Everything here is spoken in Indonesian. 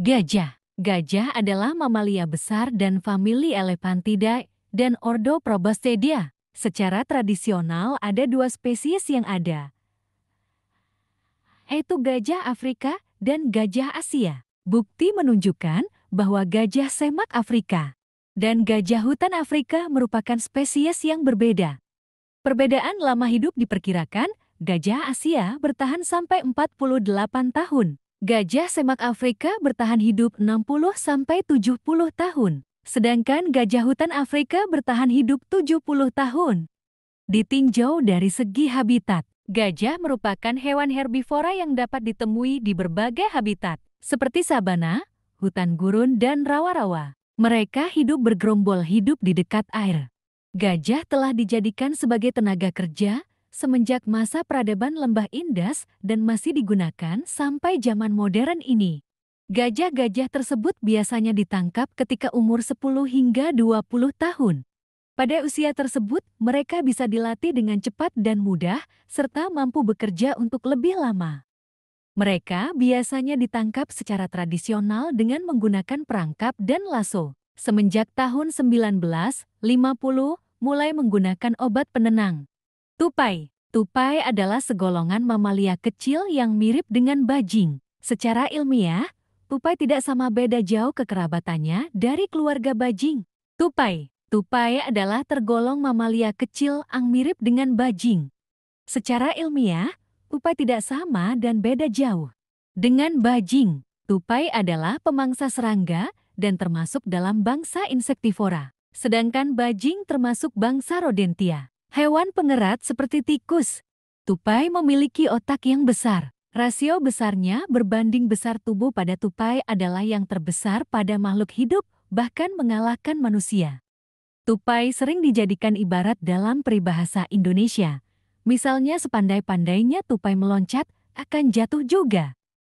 Gajah. Gajah adalah mamalia besar dan famili Elephantidae dan ordo Proboscidea. Secara tradisional ada dua spesies yang ada, yaitu gajah Afrika dan gajah Asia. Bukti menunjukkan bahwa gajah semak Afrika dan gajah hutan Afrika merupakan spesies yang berbeda. Perbedaan lama hidup diperkirakan, gajah Asia bertahan sampai 48 tahun. Gajah semak Afrika bertahan hidup 60-70 tahun. Sedangkan gajah hutan Afrika bertahan hidup 70 tahun. Ditinjau dari segi habitat, gajah merupakan hewan herbivora yang dapat ditemui di berbagai habitat, seperti sabana, hutan gurun, dan rawa-rawa. Mereka hidup bergerombol hidup di dekat air. Gajah telah dijadikan sebagai tenaga kerja semenjak masa peradaban lembah Indus dan masih digunakan sampai zaman modern ini. Gajah-gajah tersebut biasanya ditangkap ketika umur 10 hingga 20 tahun. Pada usia tersebut, mereka bisa dilatih dengan cepat dan mudah, serta mampu bekerja untuk lebih lama. Mereka biasanya ditangkap secara tradisional dengan menggunakan perangkap dan lasso. Semenjak tahun 1950, mulai menggunakan obat penenang. Tupai. Tupai adalah segolongan mamalia kecil yang mirip dengan bajing. Secara ilmiah, tupai tidak sama beda jauh kekerabatannya dari keluarga bajing. Tupai adalah tergolong mamalia kecil yang mirip dengan bajing. Secara ilmiah, tupai tidak sama dan beda jauh dengan bajing. Tupai adalah pemangsa serangga dan termasuk dalam bangsa insektivora. Sedangkan bajing termasuk bangsa rodentia. Hewan pengerat seperti tikus. Tupai memiliki otak yang besar. Rasio besarnya berbanding besar tubuh pada tupai adalah yang terbesar pada makhluk hidup, bahkan mengalahkan manusia. Tupai sering dijadikan ibarat dalam peribahasa Indonesia. Misalnya sepandai-pandainya tupai meloncat, akan jatuh juga.